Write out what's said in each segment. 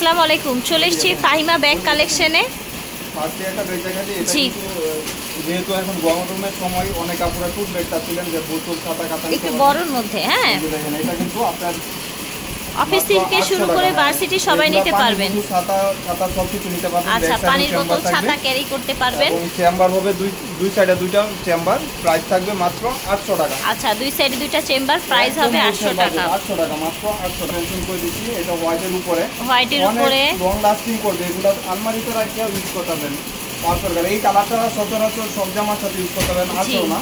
আসসালামু আলাইকুম। চলে এসেছি ফাহিমা ব্যাগ কালেকশনে। জি, যেহেতু এখন গরমের সময় অনেক আপুরা টুট ব্যাগ চাচ্ছিলেন যে বোতল খাতা কাটা একটু বড়র মধ্যে। হ্যাঁ, দেখেন এটা কিন্তু আপনার অফিস থেকে শুরু করে ভার্সিটি সবাই নিতে পারবেন। ছাতা ছাতা সব কিছু নিতে পারবেন। আচ্ছা, পানির বোতল ছাতা ক্যারি করতে পারবেন। এবং চেম্বার হবে দুই সাইডে দুইটা চেম্বার, প্রাইস থাকবে মাত্র 800 টাকা। আচ্ছা, দুই সাইডে দুইটা চেম্বার, প্রাইস হবে 800 টাকা। 800 টাকা মাত্র 800 টাকা করে দিচ্ছি। এটা হোয়াইটের উপরে, হোয়াইটের উপরে লং লাস্টিং করবে। এগুলো আলমারিতে রাখতে ইউজ করতে পারবেন। 500 টাকা। এই কালারটা সচরাচর সব জামার সাথে ইউজ করতে পারবেন। আসেও না,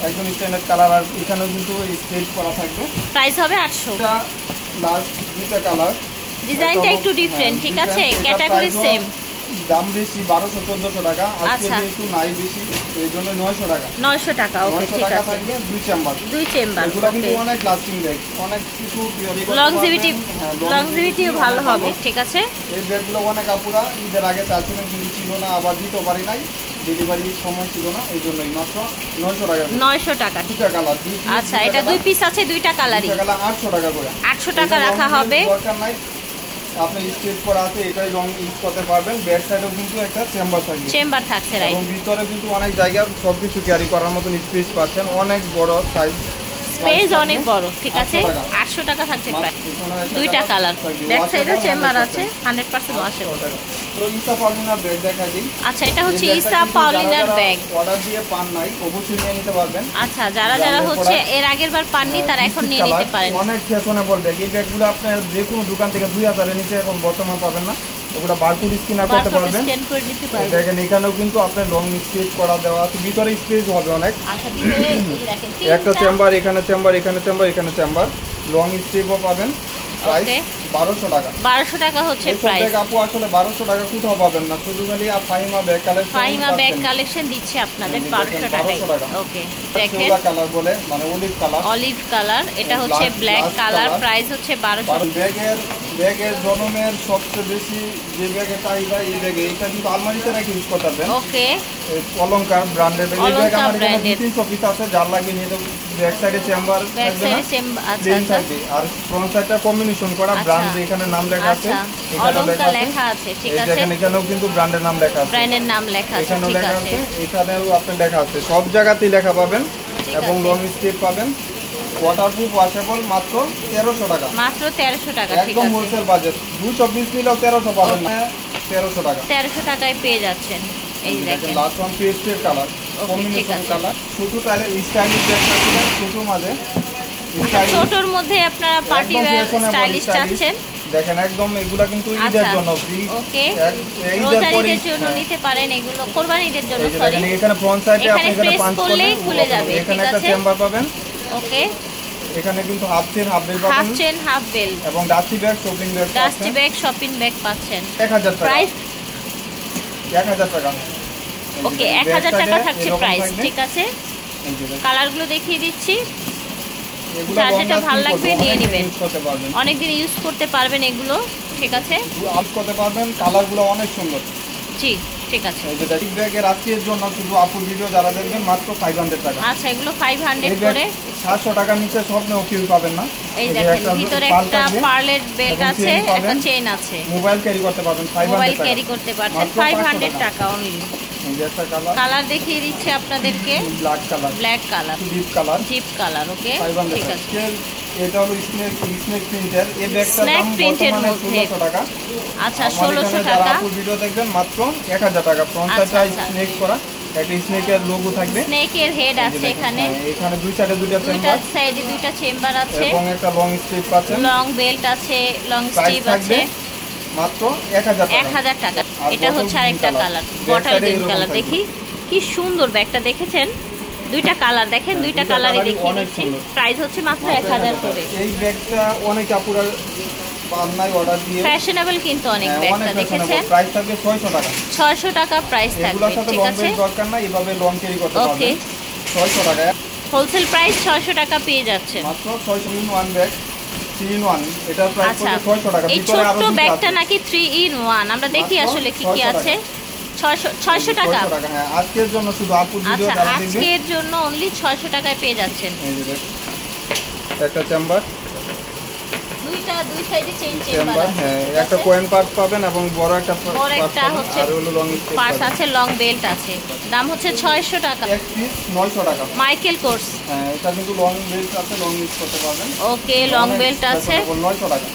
একদম স্ট্যান্ডার্ড কালার। আর এখানেও কিন্তু স্কেচ করা থাকবে। প্রাইস হবে 800। লাস্ট দুইটা কালার, ডিজাইনটা একটু ডিফারেন্ট, ঠিক আছে, ক্যাটাগরি সেম। দাম বেশি 1200-1400 টাকা। আজকে যেহেতু নাই বেশি, এই জন্য 900 টাকা। 900 টাকা, ওকে, ঠিক আছে। থাকবে দুই চেম্বার, এগুলো কিন্তু অনেক লাস্টিং ব্যাগ, অনেক কিছু লংজিভিটিও ভালো হবে, ঠিক আছে। এই ব্যাগগুলো অনেক আপুরা ঈদের আগে চাচ্ছিলেন কিন্তু ছিল না, আবার দিতে পারি নাই, ডেলিভারি সময় ছিল না, এই জন্যই মাত্র 900 টাকা। 900 টাকা, দুইটা কালার। আচ্ছা, এটা দুই পিস আছে, দুইটা কালারই। 800 টাকা করে। 800 টাকা রাখা হবে। দরকার নাই, আপনি স্টেজ করা আছে, এটাই লং ইউজ করতে পারবেন। ব্যাক সাইডেও কিন্তু একটা চেম্বার থাকছে, রাইট। এবং ভিতরে কিন্তু অনেক জায়গা সবকিছু ক্যারি করার মতন স্পেস পাচ্ছেন, অনেক বড় সাইজ, স্পেস অনেক বড়, ঠিক আছে। 800 টাকা থাকছে প্রায়। দুইটা কালার, ব্যাক সাইডে চেম্বার আছে, 100% ওয়াশেবল। তো ইসা পাউলিনার ব্যাগ দেখা দিই। আচ্ছা, এটা হচ্ছে ইসা পাউলিনার ব্যাগ। অর্ডার দিয়ে পান নাই, অবশ্যই নিয়ে নিতে পারবেন। আচ্ছা, যারা হচ্ছে এর আগের বার পাননি তারা এখন নিয়ে নিতে পারেন। অনেক ফ্যাশনেবল ব্যাগ। এই ব্যাগগুলো আপনার যে কোনো দোকান থেকে 2000 এর নিচে এখন বর্তমান পাবেন না। ওগুলো বারকোড স্ক্যানার করতে পারবেন। দেখেন এখানেও কিন্তু আপনার লং স্পেস করা দেওয়া আছে, ভিতরে স্পেস হবে অনেক। আচ্ছা, ভিতরে দেখেন একটা চেম্বার, এখানে চেম্বার, এখানে চেম্বার, এখানে চেম্বার, লং স্টেপও পাবেন। প্রাইস 1200 টাকা। 1200 টাকা হচ্ছে প্রাইস। আপু আসলে 1200 টাকা কোথাও পাবেন না, শুধু খালি Fahima bag collection. Fahima bag collection দিচ্ছে আপনাদের 1200 টাকায়। ওকে, দেখেন কালার বলে, মানে অলিভ কালার, এটা হচ্ছে ব্ল্যাক কালার, প্রাইস হচ্ছে 1200। ব্যাগের জনমের সবচেয়ে বেশি যে ব্যাগের চাহিদা এই ব্যাগে, এটা কিন্তু আলমারিতে রেখে ইউজ করতে পারবেন। ওকে, অলংকার ব্র্যান্ডের এই ব্যাগ আমার এখানে 300 পিস আছে, যার লাগে নিয়ে দেব। ব্যাক সাইডে চেম্বার, আচ্ছা, আর ফ্রন্ট সাইডটা কম্বিনেশন করা, ব্র্যান্ড এখানে নাম লেখা আছে, এখানে লেখা আছে, ঠিক আছে। এখানেও কিন্তু ব্র্যান্ডের নাম লেখা আছে, ব্র্যান্ডের নাম লেখা আছে, ঠিক আছে। এখানেও আপনার লেখা আছে, সব জায়গাতেই লেখা পাবেন। এবং লং স্টেপ পাবেন, ওয়াটারপ্রুফ ওয়াশেবল, মাত্র 1300 টাকা। মাত্র 1300 টাকা, ঠিক একদম আছে। Wholesale budget. 220 নিলেও 1300 পাবেন না, 1300 টাকা। 1300 টাকায় পেয়ে যাচ্ছেন। এই দেখেন লাস্ট ওয়ান পেস্টের কালার, কম্বিনেশন কালার। ছোট টাইলের স্টাইলিশ ব্যাগটা ছিল, ছোট মাঝে ছোটর মধ্যে আপনারা পার্টি ওয়্যার স্টাইলিশ চাচ্ছেন। দেখেন একদম এগুলা কিন্তু ঈদের জন্য ফ্রি। ওকে, রোজার ঈদের জন্য নিতে পারেন, এগুলো কুরবানি ঈদের জন্য। সরি, এখানে ফ্রন্ট সাইডে আপনি এখানে পাঁচ করলেই খুলে যাবে, এখানে ঠিক একটা আছে। চেম্বার পাবেন। ওকে, এখানে কিন্তু হাফ চেন হাফ বেল পাবেন, হাফ চেন হাফ বেল, এবং dusty bag shopping bag, shopping bag পাচ্ছেন। 1000 টাকা। প্রাইস 1000 টাকা। ওকে, 1000 টাকা থাকছে প্রাইস, ঠিক আছে। কালারগুলো দেখিয়ে দিচ্ছি, যার যেটা ভালো লাগবে নিয়ে নেবেন। অনেকদিন ইউজ করতে পারবেন এগুলো, ঠিক আছে। ইউজ করতে পারবেন, কালারগুলো অনেক সুন্দর। জি, ঠিক আছে। এই যে ডাস্টি ব্যাগের আজকের জন্য শুধু আপুর ভিডিও যারা দেখবেন মাত্র 500 টাকা। আচ্ছা, এগুলো 500 করে। 700 টাকার নিচে স্বপ্নেও কেউ পাবেন না। এই দেখেন ভিতরে একটা পার্লের বেল্ট আছে, একটা চেইন আছে। মোবাইল ক্যারি করতে পারবেন, 500 টাকা। মোবাইল ক্যারি করতে পারছেন 500 টাকা অনলি। এই যে একটা কালার দেখিয়ে দিচ্ছি আপনাদেরকে, ব্ল্যাক কালার, জিপ কালার। ওকে, ঠিক আছে। এটা হলো স্নেক প্রিন্টের, এই ব্যাগটার দাম বর্তমানে 1600 টাকা। আচ্ছা, 1600 টাকা। আপুর ভিডিও দেখবেন মাত্র 1000 টাকা। ফ্রন্ট সাইডটা স্নেক করা, একটা স্নেকের লোগো থাকবে, স্নেকের হেড আছে এখানে। এখানে দুই সাইডে দুইটা চেম্বার আছে, এবং একটা লং স্ট্রিপ আছে, লং বেল্ট আছে, লং স্ট্রিপ আছে। মাত্র 1000 টাকা। এটা হচ্ছে আরেকটা কালার, বটল গ্রিন কালার। দেখি কি সুন্দর ব্যাগটা, দেখেছেন? দুইটা কালার দেখেন, দুইটা কালারই দেখিয়ে দিচ্ছি। প্রাইস হচ্ছে মাত্র 1000 করে। এই ব্যাগটা অনেক আপুরা অনলাইন অর্ডার দিয়ে ফ্যাশনেবল, কিন্তু অনেক ব্যাগটা দেখেছেন। প্রাইস থাকবে 600 টাকা। 600 টাকা প্রাইস থাকবে, ঠিক আছে। দরকার না, এইভাবে লং ক্যারি করতে পারবেন। ওকে, 600 টাকা হোলসেল প্রাইস 600 টাকা পেয়ে যাচ্ছে মাত্র। 600 ইন 1 ব্যাগ, 3 in 1, এটার প্রাইস পড়বে 600 টাকা। এই ছোট ব্যাগটা নাকি 3 in 1, আমরা দেখি আসলে কি কি আছে। 600 টাকা। হ্যাঁ, আজকের জন্য শুধু আপুর ভিডিও যারা দেখবেন, আজকের জন্য অনলি 600 টাকায় পেয়ে যাচ্ছেন। এই যে একটা চেম্বার, দুই সাইডে চেইন চেম্বার, হ্যাঁ একটা কয়েন পার্স পাবেন এবং বড় একটা হচ্ছে আর হলো লং স্টেপ পার্স আছে, লং বেল্ট আছে। দাম হচ্ছে 600 টাকা। এক পিস 900 টাকা। মাইকেল কোর্স, হ্যাঁ এটা কিন্তু লং বেল্ট আছে, লং ইউজ করতে পারবেন। ওকে, লং বেল্ট আছে, 900 টাকা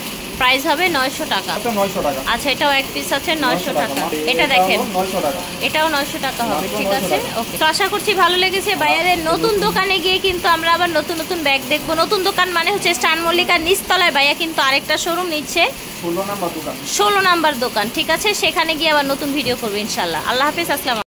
প্রাইস হবে 900 টাকা। আচ্ছা 900 টাকা। আচ্ছা এটাও এক পিস আছে 900 টাকা। এটা দেখেন 900 টাকা, এটাও 900 টাকা হবে, ঠিক আছে। ওকে, তো আশা করছি ভালো লেগেছে। ভাইয়াদের নতুন দোকানে গিয়ে কিন্তু আমরা আবার নতুন নতুন ব্যাগ দেখবো। নতুন দোকান মানে হচ্ছে স্টান মল্লিকার নিচতলায় ভাইয়া কিন্তু আরেকটা শোরুম নিচ্ছে, 16 নাম্বার দোকান, 16 নাম্বার দোকান, ঠিক আছে। সেখানে গিয়ে আবার নতুন ভিডিও করবো ইনশাল্লাহ। আল্লাহ হাফেজ, আসসালাম।